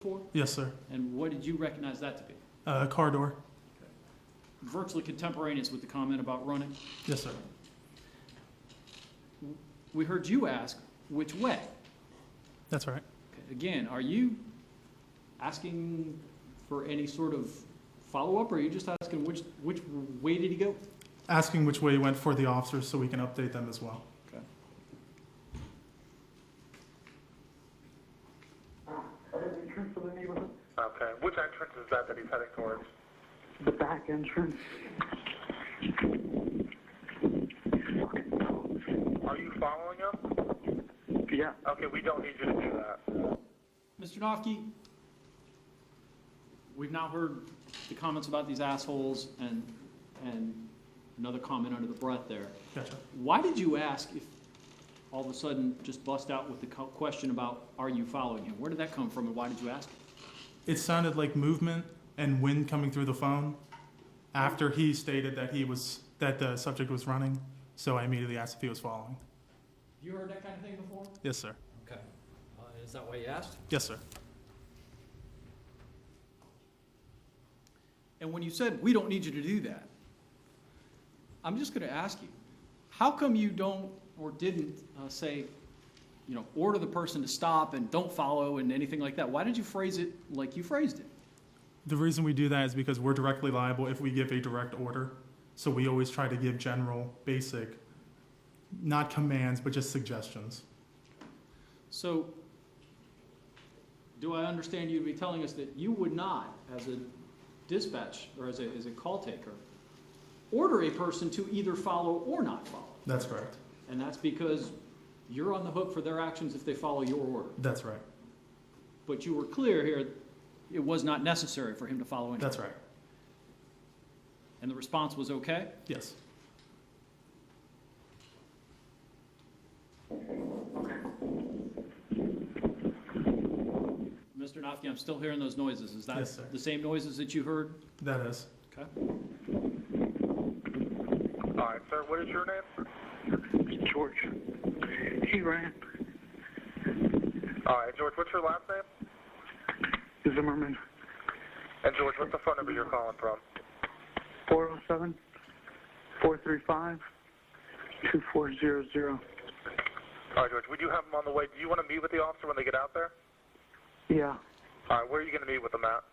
for? Yes, sir. And what did you recognize that to be? Car door. Virtually contemporaneous with the comment about running. Yes, sir. We heard you ask which way. That's right. Okay. Again, are you asking for any sort of follow-up, or are you just asking which way did he go? Asking which way he went for the officers so we can update them as well. Okay. Entrance of the neighborhood. Okay. Which entrance is that he's heading towards? The back entrance. Are you following him? Yeah. Okay, we don't need you to do that. Mr. Nofke, we've now heard the comments about these assholes and another comment under the breath there. Gotcha. Why did you ask if all of a sudden just bust out with the question about are you following him? Where did that come from and why did you ask it? It sounded like movement and wind coming through the phone after he stated that the subject was running. So I immediately asked if he was following. You heard that kind of thing before? Yes, sir. Okay. Is that why you asked? Yes, sir. And when you said, we don't need you to do that, I'm just going to ask you, how come you don't or didn't say, order the person to stop and don't follow and anything like that? Why did you phrase it like you phrased it? The reason we do that is because we're directly liable if we give a direct order. So we always try to give general, basic, not commands, but just suggestions. So, do I understand you to be telling us that you would not, as a dispatch or as a call taker, order a person to either follow or not follow? That's correct. And that's because you're on the hook for their actions if they follow your order. That's right. But you were clear here, it was not necessary for him to follow anything. That's right. And the response was okay? Yes. Mr. Nofke, I'm still hearing those noises. Is that Yes, sir. the same noises that you heard? That is. Okay. All right, sir. What is your name? George. He ran. All right, George. What's your last name? Zimmerman. And George, what's the phone number you're calling from? 407-435-2400. All right, George. We do have him on the way. Do you want to meet with the officer when they get out there? Yeah. All right. Where are you going to meet with them at?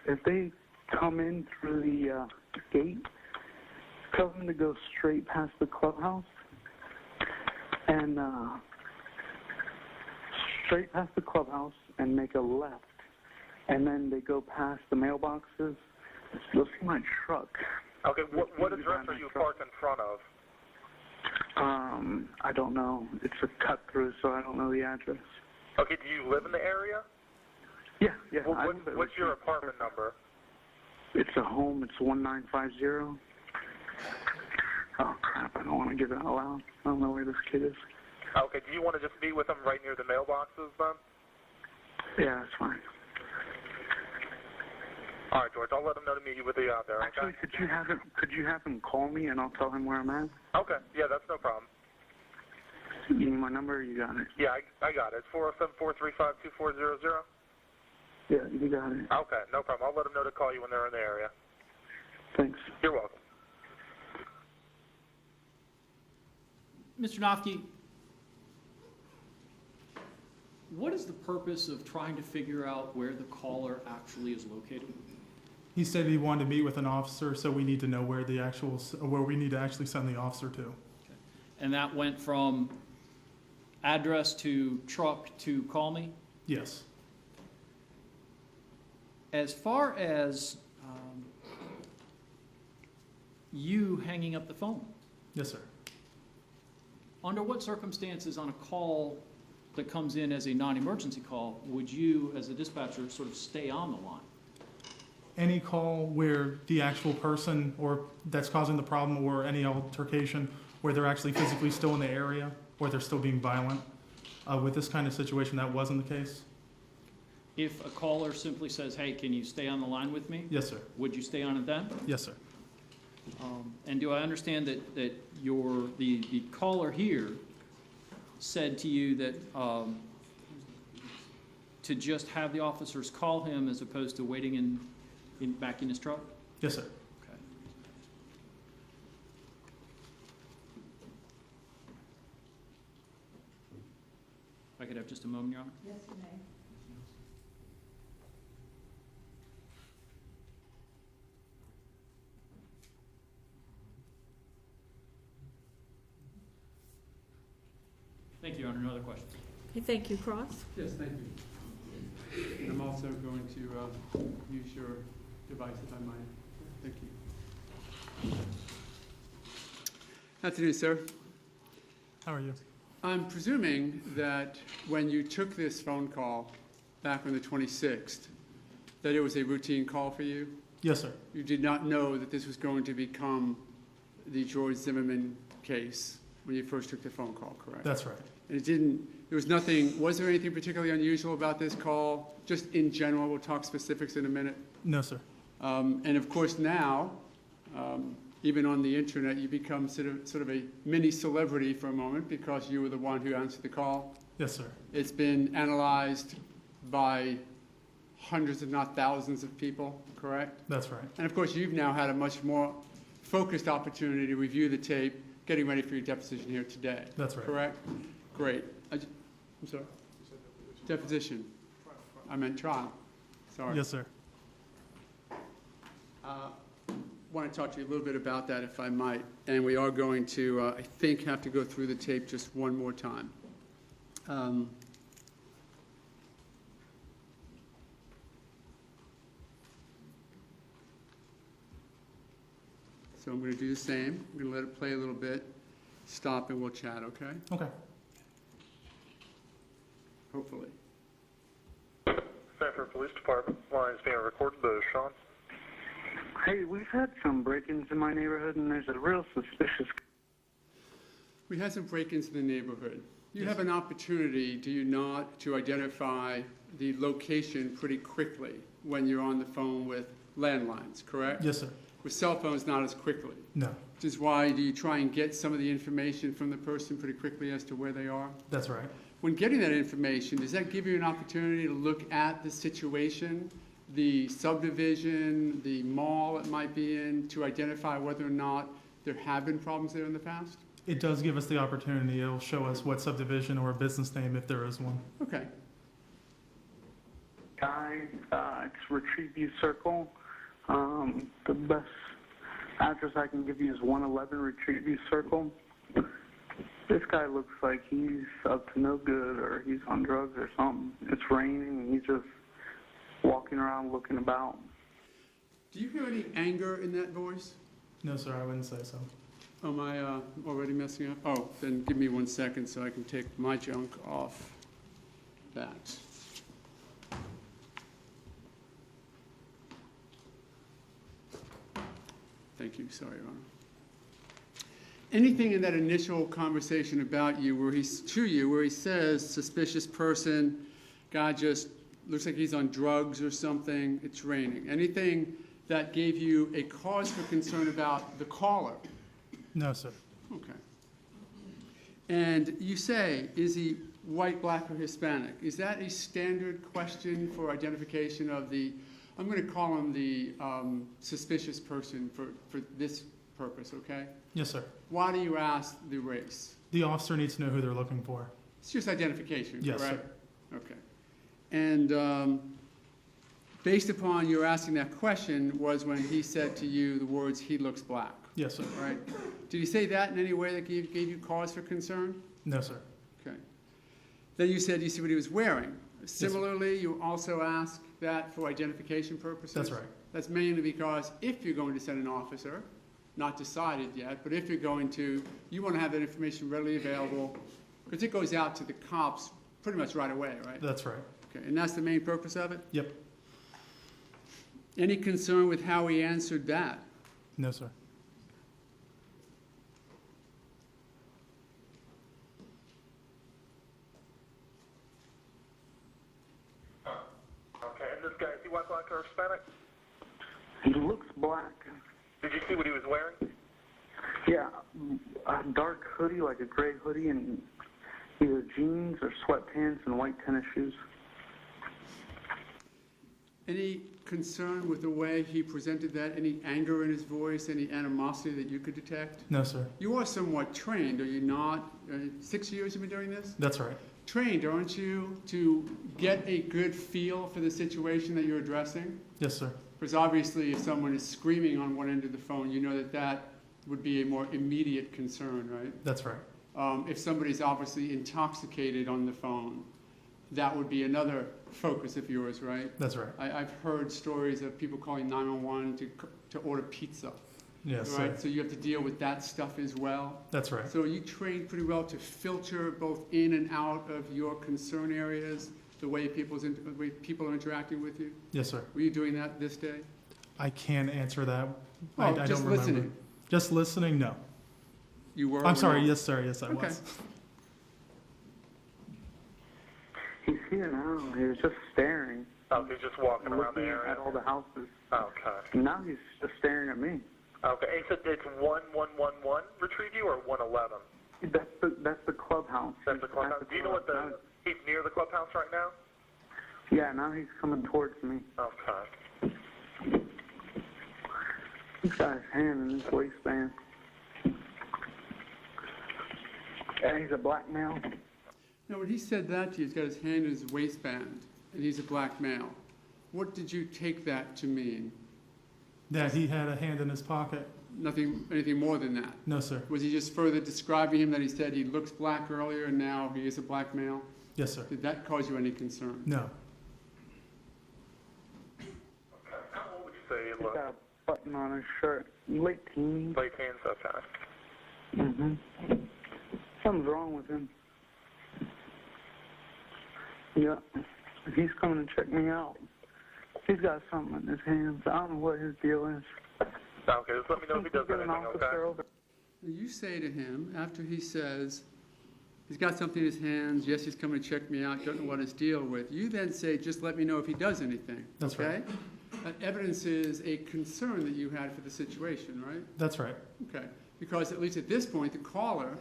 If they come in through the gate, tell them to go straight past the clubhouse and straight past the clubhouse and make a left. And then they go past the mailboxes. They'll see my truck. Okay. What address are you parked in front of? I don't know. It's a cut through, so I don't know the address. Okay. Do you live in the area? Yeah. Well, what's your apartment number? It's a home. It's 1950. Oh, crap. I don't want to give it out loud. I don't know where this kid is. Okay. Do you want to just meet with them right near the mailboxes then? Yeah, that's fine. All right, George. I'll let him know to meet you with you out there. Okay? Actually, could you have him call me and I'll tell him where I'm at? Okay. Yeah, that's no problem. You need my number? You got it. Yeah, I got it. It's 407-435-2400. Yeah, you got it. Okay, no problem. I'll let them know to call you when they're in the area. Thanks. You're welcome. Mr. Nofke, what is the purpose of trying to figure out where the caller actually is located? He said he wanted to meet with an officer, so we need to know where we need to actually send the officer to. Okay. And that went from address to truck to call me? Yes. As far as you hanging up the phone, Yes, sir. under what circumstances on a call that comes in as a non-emergency call would you, as a dispatcher, sort of stay on the line? Any call where the actual person or that's causing the problem or any altercation where they're actually physically still in the area or they're still being violent. With this kind of situation, that wasn't the case. If a caller simply says, hey, can you stay on the line with me? Yes, sir. Would you stay on it then? Yes, sir. And do I understand that the caller here said to you that to just have the officers call him as opposed to waiting back in his truck? Yes, sir. Okay. If I could have just a moment, Your Honor? Yes, you may. Thank you, Your Honor. No other questions. Okay, thank you. Cross? Yes, thank you. And I'm also going to use your device if I might. Thank you. Afternoon, sir. How are you? I'm presuming that when you took this phone call back on the 26th, that it was a routine call for you? Yes, sir. You did not know that this was going to become the George Zimmerman case when you first took the phone call, correct? That's right. And there was nothing, was there anything particularly unusual about this call? Just in general, we'll talk specifics in a minute. No, sir. And of course now, even on the internet, you become sort of a mini celebrity for a moment because you were the one who answered the call. Yes, sir. It's been analyzed by hundreds, if not thousands of people, correct? That's right. And of course, you've now had a much more focused opportunity to review the tape, getting ready for your deposition here today. That's right. Correct? Great. I'm sorry? Deposition. I meant trial. Sorry. Yes, sir. Want to talk to you a little bit about that, if I might. And we are going to, I think, have to go through the tape just one more time. So I'm going to do the same. I'm going to let it play a little bit, stop, and we'll chat, okay? Okay. Hopefully. Sanford Police Department. Line is being recorded. Sean. Hey, we've had some break-ins in my neighborhood, and there's a real suspicious. We had some break-ins in the neighborhood. You Yes. have an opportunity, do you not, to identify the location pretty quickly when you're on the phone with landlines, correct? Yes, sir. With cell phones, not as quickly. No. Which is why do you try and get some of the information from the person pretty quickly as to where they are? That's right. When getting that information, does that give you an opportunity to look at the situation, the subdivision, the mall it might be in, to identify whether or not there have been problems there in the past? It does give us the opportunity. It'll show us what subdivision or business name, if there is one. Okay. Guy, it's Retrieview Circle. The best address I can give you is 111 Retrieview Circle. This guy looks like he's up to no good, or he's on drugs or something. It's raining, and he's just walking around looking about. Do you hear any anger in that voice? No, sir, I wouldn't say so. Am I already messing up? Oh, then give me 1 second so I can take my junk off that. Thank you. Sorry, Your Honor. Anything in that initial conversation about you, where he says, suspicious person, guy just looks like he's on drugs or something, it's raining. Anything that gave you a cause for concern about the caller? No, sir. Okay. And you say, is he white, black, or Hispanic? Is that a standard question for identification of the, I'm going to call him the suspicious person for this purpose, okay? Yes, sir. Why do you ask the race? The officer needs to know who they're looking for. It's just identification, Yes, correct? sir. Okay. And based upon your asking that question was when he said to you the words, he looks black, Yes, sir. right? Did he say that in any way that gave you cause for concern? No, sir. Okay. Then you said you see what he was wearing. sir. Similarly, you also ask that for identification purposes? That's right. That's mainly because if you're going to send an officer, not decided yet, but if you're going to, you want to have that information readily available, because it goes out to the cops pretty much right away, right? That's right. Okay, and that's the main purpose of it? Yep. Any concern with how he answered that? No, sir. Okay, and this guy, is he white, black, or Hispanic? He looks black. Did you see what he was wearing? Yeah, a dark hoodie, like a gray hoodie, and either jeans or sweatpants and white tennis shoes. Any concern with the way he presented that? Any anger in his voice? Any animosity that you could detect? No, sir. You are somewhat trained, are you not? 6 years you've been doing this? That's right. Trained, aren't you, to get a good feel for the situation that you're addressing? Yes, sir. Because obviously, if someone is screaming on one end of the phone, you know that that would be a more immediate concern, right? That's right. If somebody's obviously intoxicated on the phone, that would be another focus of yours, right? That's right. I've heard stories of people calling 911 to order pizza, Yes, right? sir. So you have to deal with that stuff as well. That's right. So you trained pretty well to filter both in and out of your concern areas, the way the way people are interacting with you? Yes, sir. Were you doing that this day? I can't answer that. Oh, I just don't remember. listening. Just listening? No. You were? I'm or sorry. not? Yes, sir. Yes, I Okay. was. He's here now. He was just staring, Oh, he's just walking around the looking area. at all the houses. Okay. And now he's just staring at me. Okay. And so it's 1111 retrieve you or 111? That's the clubhouse. That's the clubhouse. Do you know what he's near the clubhouse right now? Yeah, now he's coming towards me. Okay. He's got his hand in his waistband. And he's a black male. Now, when he said that to you, he's got his hand in his waistband, and he's a black male. What did you take that to mean? That he had a hand in his pocket? Anything more than that? No, sir. Was he just further describing him that he said he looks black earlier and now he is a black male? Yes, sir. Did that cause you any concern? No. How old would you say he He's looked? got a button on his shirt. Late teens. Late teens, okay. Mm-hmm. Something's wrong with him. Yeah. He's coming to check me out. He's got something in his hands. I don't know what his deal is. Okay, just let me know if he does Get an anything, officer okay? over. You say to him, after he says, he's got something in his hands, yes, he's coming to check me out, don't know what his deal with. You then say, just let me know if he does anything. That's okay? right. That evidences a concern that you had for the situation, right? That's right. Okay. Because at least at this point, the caller,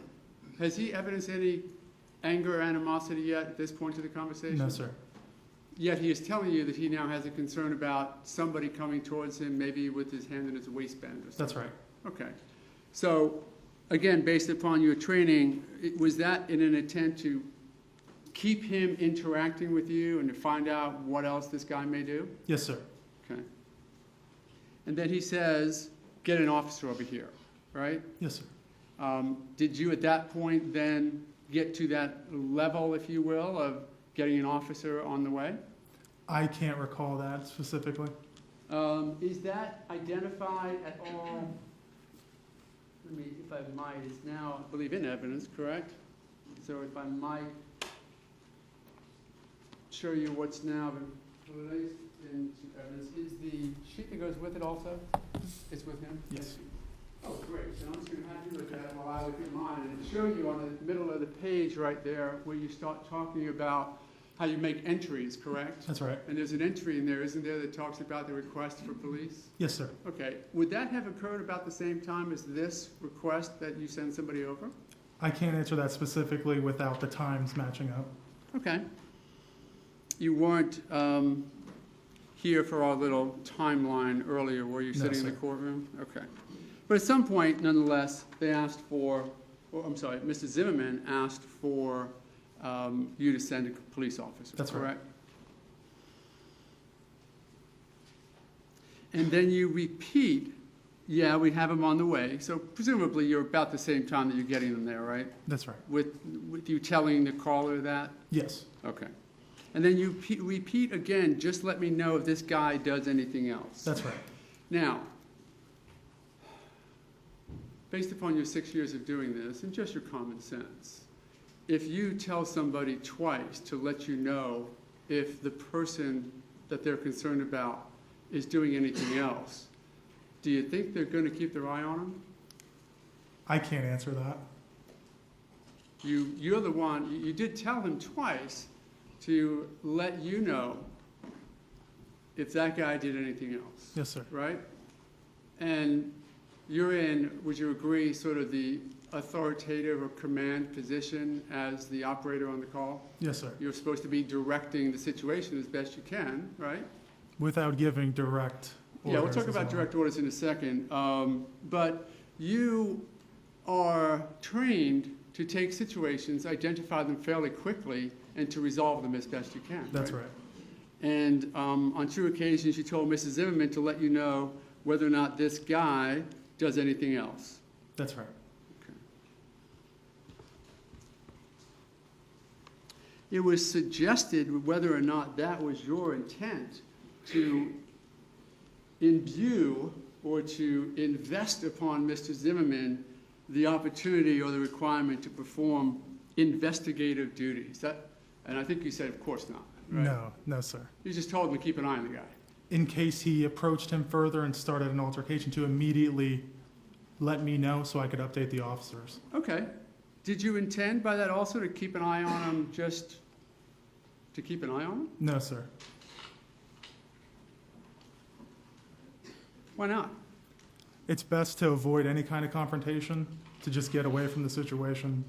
has he evidenced any anger or animosity yet at this point to the conversation? No, sir. Yet he is telling you that he now has a concern about somebody coming towards him, maybe with his hand in his waistband or something. That's right. Okay. So, again, based upon your training, was that in an attempt to keep him interacting with you and to find out what else this guy may do? Yes, sir. Okay. And then he says, get an officer over here, right? Yes, sir. Did you at that point then get to that level, if you will, of getting an officer on the way? I can't recall that specifically. Is that identified at all? Let me, if I might, it's now, I believe, in evidence, correct? So if I might show you what's now been placed into evidence, is the sheet that goes with it also? It's with him? Yes. Oh, great. So I'm just going to have you look at it while I look at mine and show you on the middle of the page right there where you start talking about how you make entries, correct? That's right. And there's an entry in there, isn't there, that talks about the request for police? Yes, sir. Okay. Would that have occurred about the same time as this request that you send somebody over? I can't answer that specifically without the times matching up. Okay. You weren't here for our little timeline earlier, were you, No, sitting in the sir. courtroom? Okay. But at some point, nonetheless, they asked for, or I'm sorry, Mr. Zimmerman asked for you to send a police officer, That's right. correct? And then you repeat, yeah, we have him on the way. So presumably you're about the same time that you're getting them there, right? That's right. With you telling the caller that? Yes. Okay. And then you repeat again, just let me know if this guy does anything else. That's right. Now, based upon your 6 years of doing this and just your common sense, if you tell somebody twice to let you know if the person that they're concerned about is doing anything else, do you think they're going to keep their eye on him? I can't answer that. You're the one, you did tell him twice to let you know if that guy did anything else. Yes, sir. Right? And you're in, would you agree, sort of the authoritative or command position as the operator on the call? Yes, sir. You're supposed to be directing the situation as best you can, right? Without giving direct orders. Yeah, we'll talk as about well. direct orders in a second. But you are trained to take situations, identify them fairly quickly, and to resolve them as best you can. That's right. And on 2 occasions, you told Mrs. Zimmerman to let you know whether or not this guy does anything else. That's right. It was suggested whether or not that was your intent to imbue or to invest upon Mr. Zimmerman the opportunity or the requirement to perform investigative duties. And I think you said, of course not. Right? No, sir. You just told him to keep an eye on the guy. In case he approached him further and started an altercation, to immediately let me know so I could update the officers. Okay. Did you intend by that also to keep an eye on him, just to keep an eye on him? No, sir. Why not? It's best to avoid any kind of confrontation, to just get away from the situation.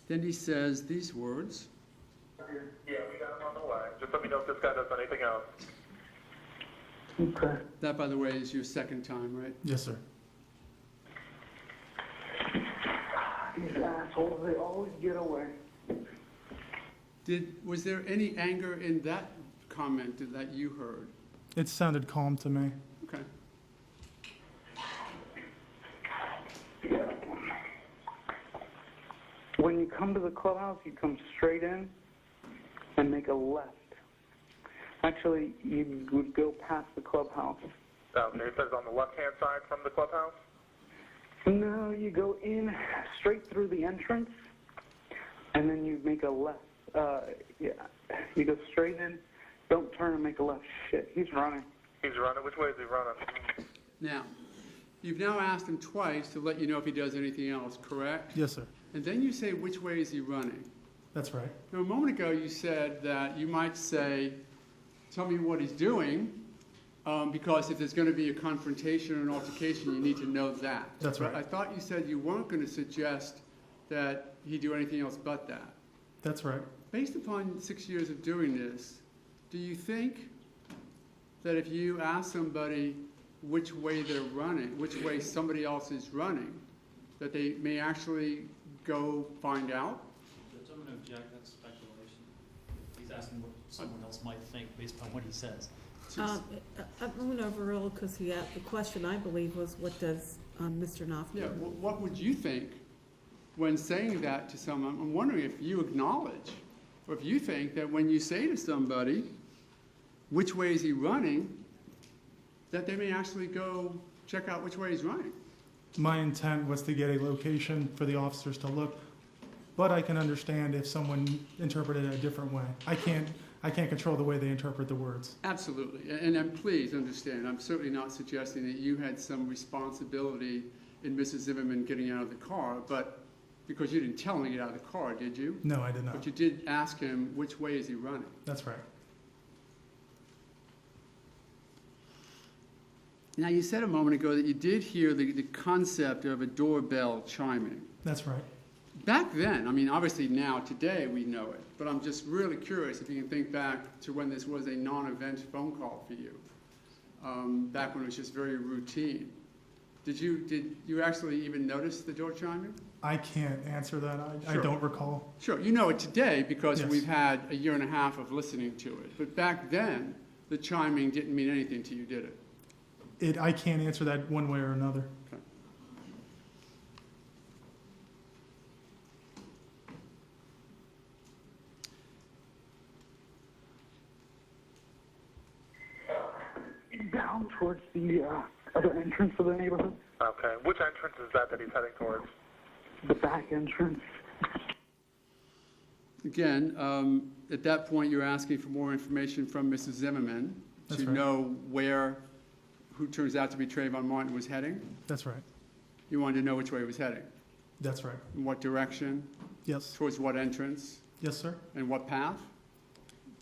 Then he says these words. Yeah, we got him on the way. Just let me know if this guy does anything else. Okay. That, by the way, is your second time, right? Yes, sir. These assholes, they always get away. Was there any anger in that comment that you heard? It sounded calm to me. Okay. When you come to the clubhouse, you come straight in and make a left. Actually, you would go past the clubhouse. Okay, it says on the left-hand side from the clubhouse? No, you go in straight through the entrance, and then you make a left. Yeah, you go straight in, don't turn and make a left. Shit, he's running. He's running. Which way is he running? Now, you've now asked him twice to let you know if he does anything else, correct? Yes, sir. And then you say, which way is he running? That's right. Now, a moment ago, you said that you might say, tell me what he's doing, because if there's going to be a confrontation or an altercation, you need to know that. That's right. I thought you said you weren't going to suggest that he do anything else but that. That's right. Based upon 6 years of doing this, do you think that if you ask somebody which way they're running, which way somebody else is running, that they may actually go find out? Judge, I'm going to object. That's speculation. He's asking what someone else might think based upon what he says. I'm going to overrule because the question, I believe, was what does Mr. Knopf do? Yeah, what would you think when saying that to someone? I'm wondering if you acknowledge, or if you think that when you say to somebody, which way is he running, that they may actually go check out which way he's running. My intent was to get a location for the officers to look, but I can understand if someone interpreted it a different way. I can't control the way they interpret the words. Absolutely, and please understand, I'm certainly not suggesting that you had some responsibility in Mrs. Zimmerman getting out of the car, but because you didn't tell him to get out of the car, did you? No, I did not. But you did ask him which way is he running. That's right. Now, you said a moment ago that you did hear the concept of a doorbell chiming. That's right. Back then, I mean, obviously now, today, we know it, but I'm just really curious if you can think back to when this was a non-event phone call for you, back when it was just very routine. Did you actually even notice the door chiming? I can't answer that. I Sure. don't recall. Sure, you know it today because Yes. we've had a year and a half of listening to it, but back then, the chiming didn't mean anything to you, did it? I can't answer that one way or another. Okay. Down towards the other entrance of the neighborhood, Okay. Which entrance is that he's heading towards? the back entrance. Again, at that point, you're asking for more information from Mrs. Zimmerman That's to right. know who turns out to be Trayvon Martin was heading. That's right. You wanted to know which way he was heading, That's right. in what direction, Yes. towards what entrance, Yes, sir. and what path.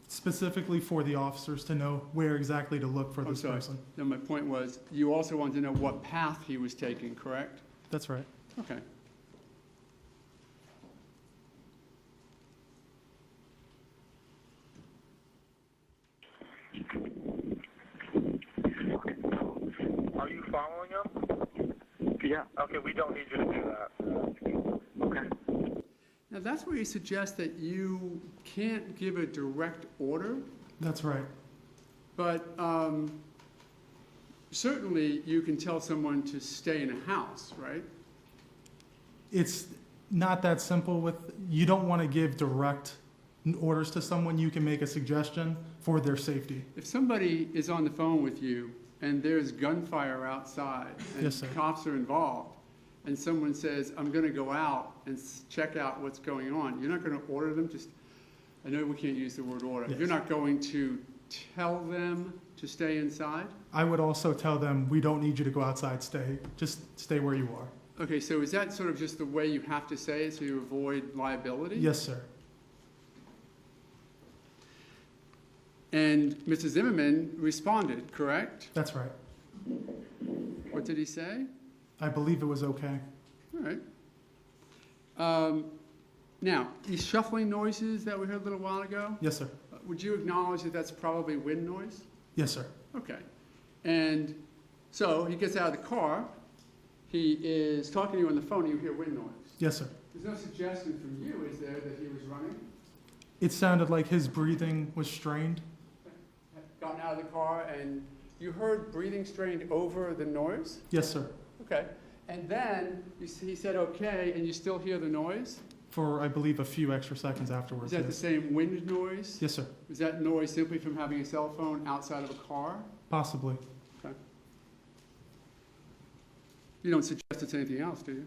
Specifically for the officers to know where exactly to look for I'm this sorry. person. No, my point was, you also wanted to know what path he was taking, correct? That's right. Okay. following him? Yeah. Okay, we don't need you to do that. Okay. Now, that's where you suggest that you can't give a direct order, That's right. but certainly you can tell someone to stay in a house, right? It's not that simple with, you don't want to give direct orders to someone. You can make a suggestion for their safety. If somebody is on the phone with you and there's gunfire outside and Yes, sir. cops are involved, and someone says, I'm going to go out and check out what's going on, you're not going to order them, I know we can't use the word order. Yes. You're not going to tell them to stay inside? I would also tell them, we don't need you to go outside, just stay where you are. Okay, so is that sort of just the way you have to say it so you avoid liability? Yes, sir. And Mr. Zimmerman responded, correct? That's right. What did he say? I believe it was okay. All right. Now, these shuffling noises that we heard a little while ago, Yes, sir. would you acknowledge that that's probably wind noise? Yes, sir. Okay. And so he gets out of the car, he is talking to you on the phone, and you hear wind noise. Yes, sir. There's no suggestion from you, is there, that he was running? It sounded like his breathing was strained. Gotten out of the car, and you heard breathing strained over the noise? Yes, sir. Okay. And then he said okay, and you still hear the noise? For, I believe, a few extra seconds afterwards. Is that the Yes, same wind noise? yes, sir. Is that noise simply from having a cell phone outside of a car? Possibly. Okay. You don't suggest it's anything else, do you?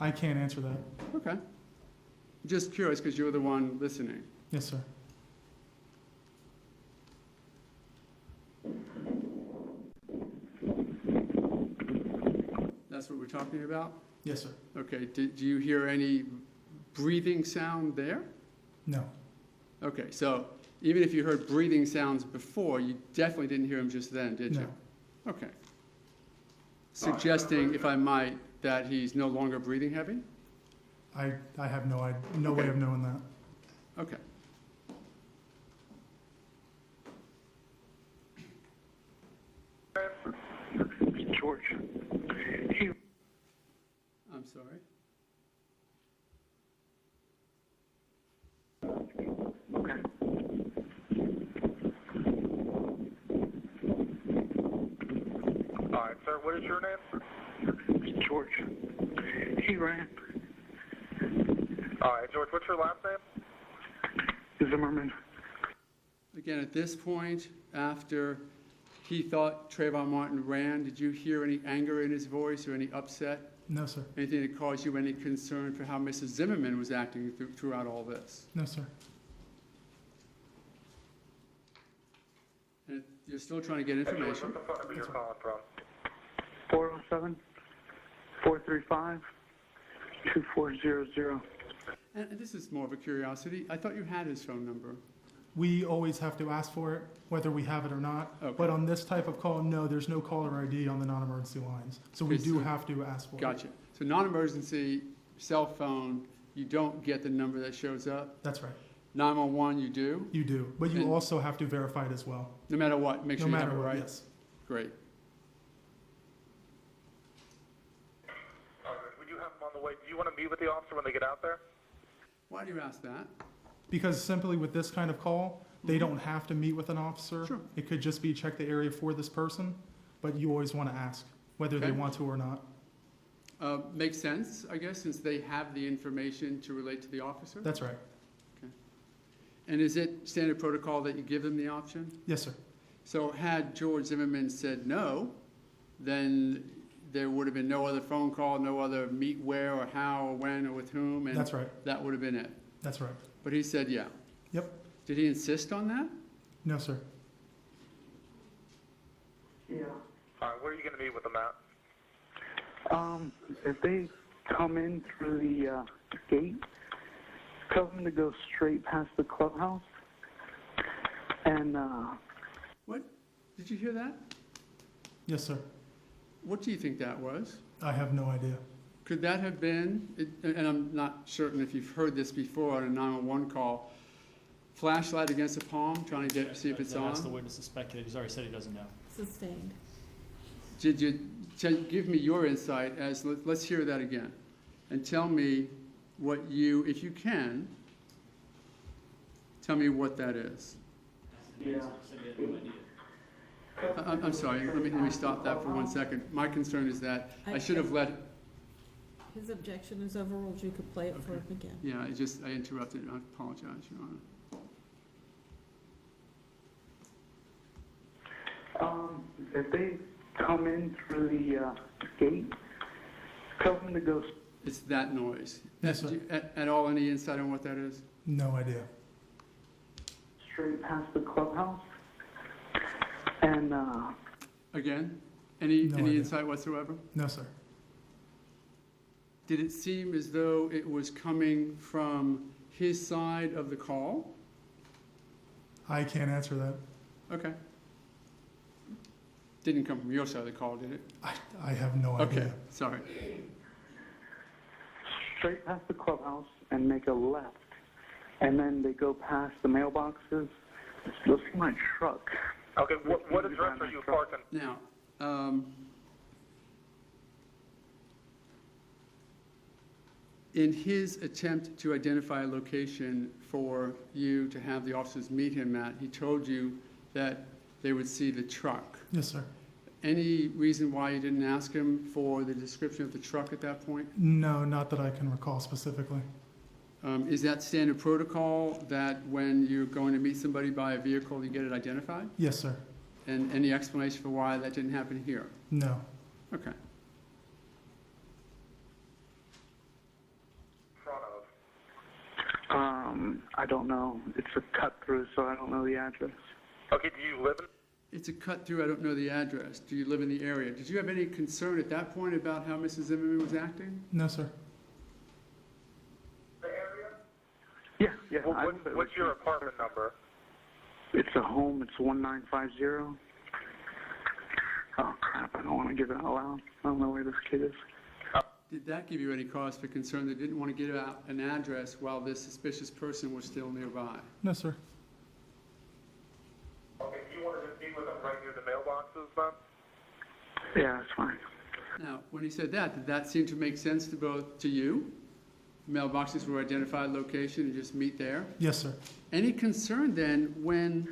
I can't answer that. Okay. Just curious, because you're the one listening. Yes, sir. That's what we're talking about? Yes, sir. Okay. Do you hear any breathing sound there? No. Okay, so even if you heard breathing sounds before, you definitely didn't hear them just then, did you? No. Okay. Suggesting, if I might, that he's no longer breathing heavy? I have no way Okay. of knowing that. Okay. George. He, I'm sorry. okay. All right, sir, what is your name? George. He ran. All right, George, what's your last name? Zimmerman. Again, at this point, after he thought Trayvon Martin ran, did you hear any anger in his voice or any upset? No, sir. Anything that caused you any concern for how Mrs. Zimmerman was acting throughout all this? No, sir. And you're still trying to get Hey, George, information? what's the phone number you're calling from? 407-435-2400. And this is more of a curiosity. I thought you had his phone number. We always have to ask for it, whether we have it or not. Okay. But on this type of call, no, there's no caller ID on the non-emergency lines. So we Okay, do so- have to ask for it. Gotcha. So non-emergency, cell phone, you don't get the number that shows up. That's right. 911, you do, You do. But you And- also have to verify it as well. no matter what, make No sure you have matter it what, right. yes. Great. All right, we do have them on the way. Do you want to meet with the officer when they get out there? Why do you ask that? Because simply with this kind of call, they don't have to meet with an officer. Sure. It could just be check the area for this person, but you always want to ask whether they Okay. want to or not. Makes sense, I guess, since they have the information to relate to the officer? That's right. And is it standard protocol that you give them the option? Yes, sir. So had George Zimmerman said no, then there would have been no other phone call, no other meet where or how or when or with whom, and That's right. that would have been it. That's right. But he said yeah. Yep. Did he insist on that? No, sir. Yeah. All right, where are you going to meet with them at? If they come in through the gate, tell them to go straight past the clubhouse. And What? Did you hear that? Yes, sir. What do you think that was? I have no idea. Could that have been, and I'm not certain if you've heard this before on a 911 call, flashlight against a palm, trying to see if it's I've asked the on? witness to speculate. He's already said he doesn't know. Sustained. give me your insight as, let's hear that again. And tell me what you, if you can, tell me what that is. Yeah. Said he had no idea. I'm sorry, let me stop that for 1 second. My concern is that I should have let, His objection is overruled. You could play it for him again. yeah, I interrupted. I apologize, Your Honor. If they come in through the gate, tell them to go It's that noise. Yes, sir. Do you- At all, any insight on what that is? No idea. straight past the clubhouse. And Again, any No idea. insight whatsoever? No, sir. Did it seem as though it was coming from his side of the call? I can't answer that. Okay. Didn't come from your side of the call, did it? I have no idea. Okay, sorry. straight past the clubhouse and make a left. And then they go past the mailboxes. You'll see my truck. Okay, what address are you parking? Now, in his attempt to identify a location for you to have the officers meet him at, he told you that they would see the truck. Yes, sir. Any reason why you didn't ask him for the description of the truck at that point? No, not that I can recall specifically. Is that standard protocol that when you're going to meet somebody by a vehicle, you get it identified? Yes, sir. And any explanation for why that didn't happen here? No. Okay. Front of. I don't know. It's a cut through, so I don't know the address. Okay, do you live in? It's a cut through, I don't know the address. Do you live in the area? Did you have any concern at that point about how Mrs. Zimmerman was acting? No, sir. The area? Yeah, yeah. What's your apartment number? It's a home. It's 1950. Oh, crap. I don't want to give it out loud. I don't know where this kid is. Did that give you any cause for concern that didn't want to give out an address while this suspicious person was still nearby? No, sir. Okay, you wanted to meet with them right near the mailboxes then? Yeah, that's fine. Now, when he said that, did that seem to make sense to you? Mailboxes were identified location and just meet there? Yes, sir. Any concern then when,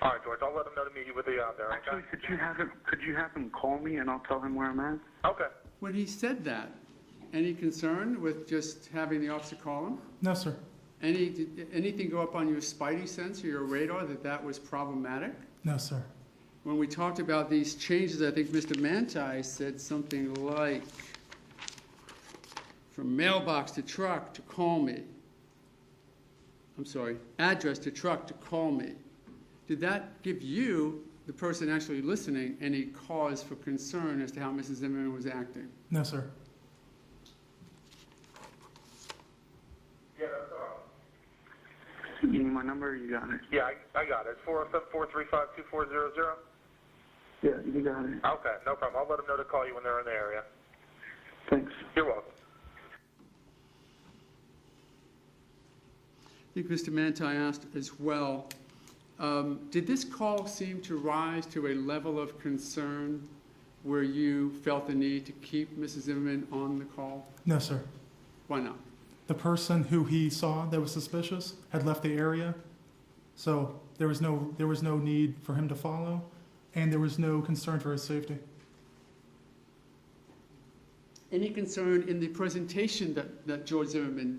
All right, George, I'll let them know to meet you with you out there, Actually, okay? could you have him call me and I'll tell him where I'm at? Okay. when he said that, any concern with just having the officer call him? No, sir. Did anything go up on your spidey sense or your radar that was problematic? No, sir. When we talked about these changes, I think Mr. Manti said something like, from mailbox to truck to call me. I'm sorry, address to truck to call me. Did that give you, the person actually listening, any cause for concern as to how Mrs. Zimmerman was acting? No, sir. Yeah, that's all right. You need my number? You got it. Yeah, I got it. 407-435-2400? Yeah, you got it. Okay, no problem. I'll let them know to call you when they're in the area. Thanks. You're welcome. I think Mr. Manti asked as well, did this call seem to rise to a level of concern where you felt the need to keep Mrs. Zimmerman on the call? No, sir. Why not? The person who he saw that was suspicious had left the area, so there was no need for him to follow, and there was no concern for his safety. Any concern in the presentation that George Zimmerman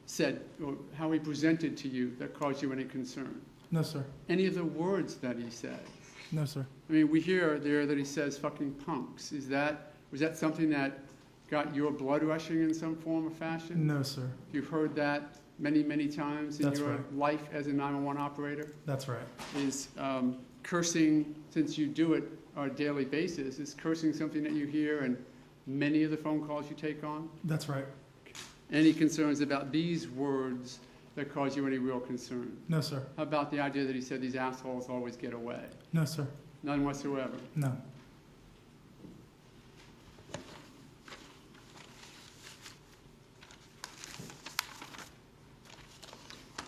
said, or how he presented to you, that caused you any concern? No, sir. Any of the words that he said? No, sir. I mean, we hear there that he says fucking punks. Was that something that got your blood rushing in some form or fashion? No, sir. You've heard that many, many times in That's your right. life as a 911 operator? That's right. Is cursing, since you do it on a daily basis, is cursing something that you hear in many of the phone calls you take on? That's right. Any concerns about these words that cause you any real concern? No, sir. How about the idea that he said these assholes always get away? No, sir. None whatsoever. No.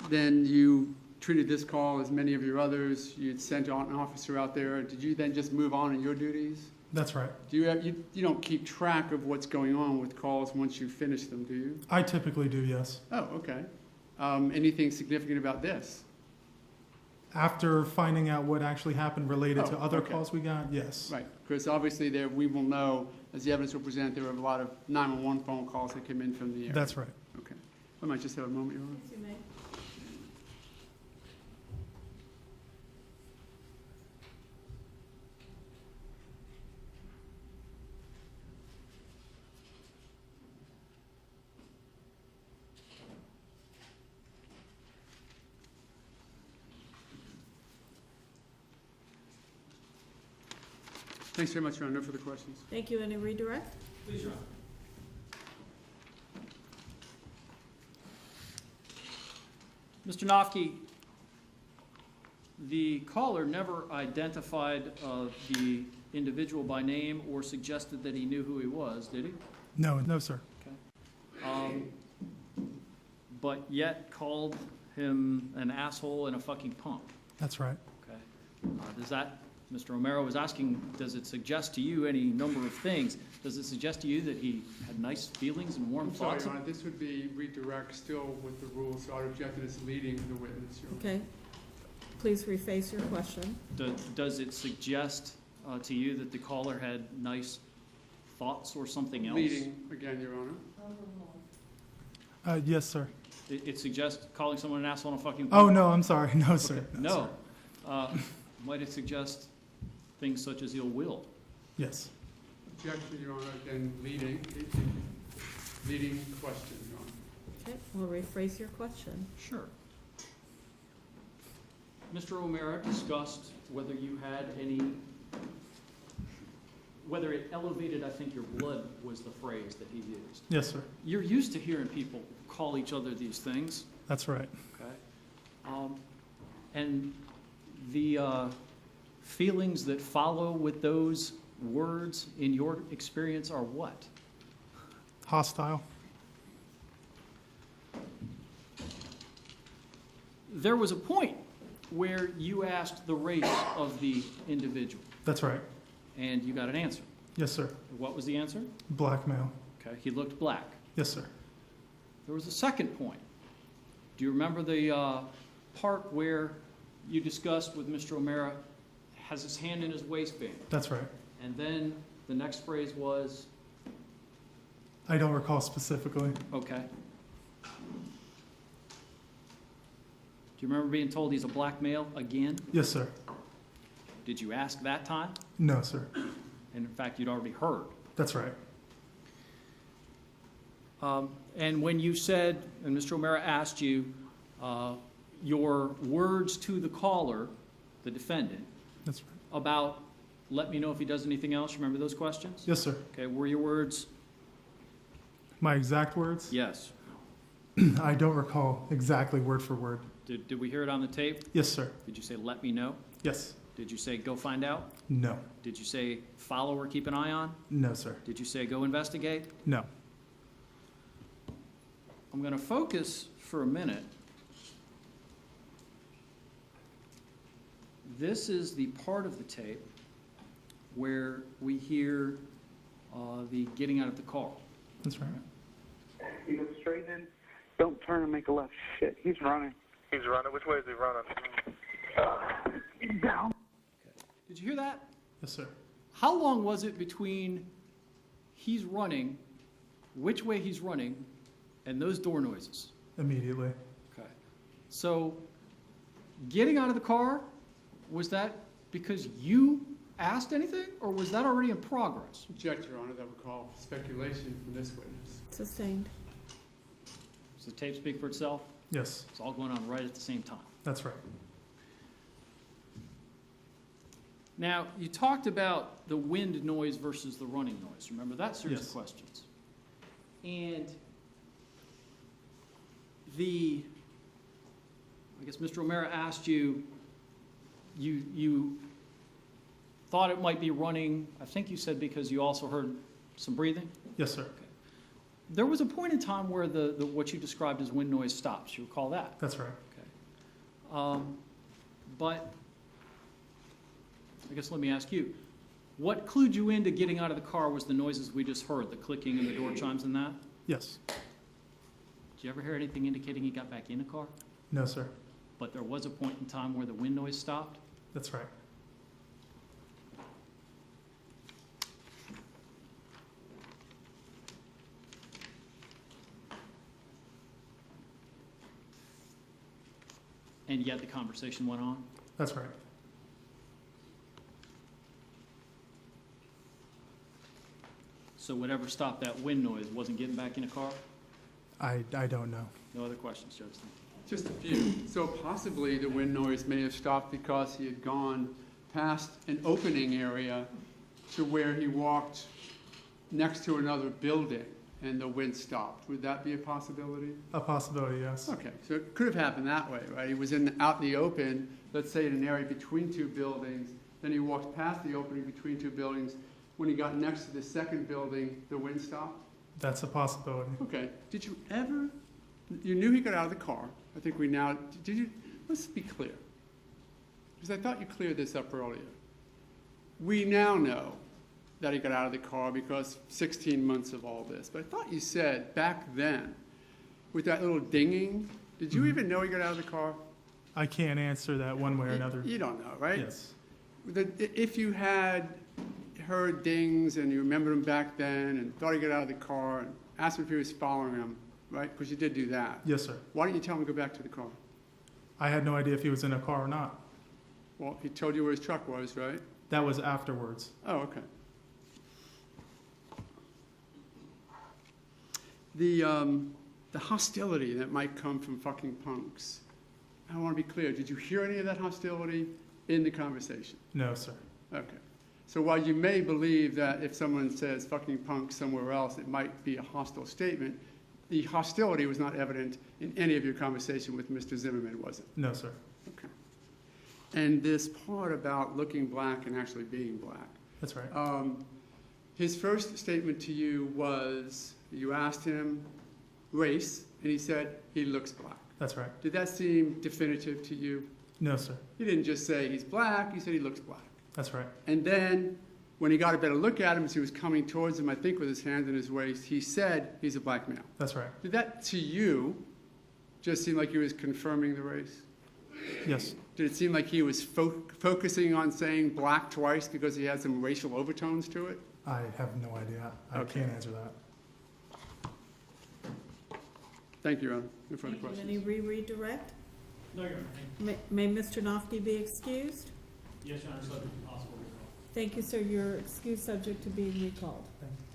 Then you treated this call as many of your others. You'd sent an officer out there. Did you then just move on in your duties? That's right. Do you don't keep track of what's going on with calls once you finish them, do you? I typically do, yes. Oh, okay. Anything significant about this? After finding out what actually happened related to Oh, other okay. calls we got, yes. Right, because obviously there, we will know, as the evidence will present, there were a lot of 911 phone calls that came in from the area. That's right. Okay. I might just have a moment, Your Honor. Yes, you may. Thanks very much, Your Honor. No further questions. Thank you. Any redirect? Please, Your Honor. Mr. Nofke, the caller never identified the individual by name or suggested that he knew who he was, did he? No, no, sir. But yet called him an asshole and a fucking punk. That's right. Okay. Does that, Mr. Romero was asking, does it suggest to you any number of things? Does it suggest to you that he had nice feelings and warm I'm sorry, thoughts? Your Honor. This would be redirect still with the rules, so I would object to this leading the witness, Your Honor. Okay. Please rephrase your question. Does it suggest to you that the caller had nice thoughts or something else? Leading, again, Your Honor. Yes, sir. It suggests calling someone an asshole and a fucking Oh, punk? no, I'm sorry. No, sir. Okay. No. Might it suggest things such as ill will? Yes. Objection, Your Honor. Again, leading question, Your Honor. Okay, we'll rephrase your question. Sure. Mr. O'Mara discussed whether you had any, whether it elevated, I think your blood was the phrase that he used. Yes, sir. You're used to hearing people call each other these things, That's right. okay? And the feelings that follow with those words, in your experience, are what? Hostile. There was a point where you asked the race of the individual, That's right. and you got an answer. Yes, sir. What was the answer? Black male. Okay, he looked black. Yes, sir. There was a second point. Do you remember the part where you discussed with Mr. O'Mara, has his hand in his waistband? That's right. And then the next phrase was, I don't recall specifically. okay. Do you remember being told he's a black male again? Yes, sir. Did you ask that time? No, sir. And in fact, you'd already heard. That's right. And when you said, and Mr. O'Mara asked you, your words to the caller, the defendant, That's right. about let me know if he does anything else, you remember those questions? Yes, sir. Okay, were your words? My exact words? Yes. I don't recall exactly word for word. Did we hear it on the tape? Yes, sir. Did you say let me know? Yes. Did you say go find out? No. Did you say follow or keep an eye on? No, sir. Did you say go investigate? No. I'm going to focus for a minute. This is the part of the tape where we hear the getting out of the car. That's right. You go straight in. Don't turn and make a left. Shit, he's running. He's running. Which way is he running? Down. Did you hear that? Yes, sir. How long was it between he's running, which way he's running, and those door noises? Immediately. Okay. So getting out of the car, was that because you asked anything, or was that already in progress? Object, Your Honor. That would call speculation from this witness. Sustained. Does the tape speak for itself? Yes. It's all going on right at the same time. That's right. Now, you talked about the wind noise versus the running noise. Remember that series Yes. of questions? And I guess Mr. O'Mara asked you, you thought it might be running, I think you said because you also heard some breathing? Yes, sir. There was a point in time where the what you described as wind noise stops. You recall that? That's right. But I guess let me ask you, what clued you into getting out of the car was the noises we just heard, the clicking and the door chimes and that? Yes. Did you ever hear anything indicating he got back in the car? No, sir. But there was a point in time where the wind noise stopped? That's right. And yet the conversation went on? That's right. So whatever stopped that wind noise wasn't getting back in the car? I don't know. No other questions, Judge? Just a few. So possibly the wind noise may have stopped because he had gone past an opening area to where he walked next to another building and the wind stopped. Would that be a possibility? A possibility, yes. Okay, so it could have happened that way, right? He was out in the open, let's say in an area between two buildings, then he walked past the opening between two buildings. When he got next to the second building, the wind stopped? That's a possibility. Okay. Did you ever, you knew he got out of the car. I think we now, did you, let's be clear. Because I thought you cleared this up earlier. We now know that he got out of the car because 16 months of all this. But I thought you said back then, with that little dinging, did you even know he got out of the car? I can't answer that one way or another. You don't know, right? Yes. If you had heard dings and you remembered him back then and thought he got out of the car and asked him if he was following him, right? Because you did do that. Yes, sir. Why didn't you tell him to go back to the car? I had no idea if he was in a car or not. Well, he told you where his truck was, right? That was afterwards. Oh, okay. The hostility that might come from fucking punks. I want to be clear. Did you hear any of that hostility in the conversation? No, sir. Okay. So while you may believe that if someone says fucking punk somewhere else, it might be a hostile statement, the hostility was not evident in any of your conversation with Mr. Zimmerman, was it? No, sir. Okay. And this part about looking black and actually being black. That's right. His first statement to you was, you asked him race, and he said he looks black. That's right. Did that seem definitive to you? No, sir. He didn't just say he's black, he said he looks black. That's right. And then, when he got a better look at him as he was coming towards him, I think with his hands in his waist, he said he's a black male. That's right. Did that, to you, just seem like he was confirming the race? Yes. Did it seem like he was focusing on saying black twice because he had some racial overtones to it? I have no idea. I Okay. can't answer that. Thank you, Your Honor. No further Thank you. questions. Any redirect? No, Your Honor, thank you. May Mr. Nofty be excused? Yes, Your Honor, subject to possible recall. Thank you, sir. You're excused, subject to being recalled. Thank you.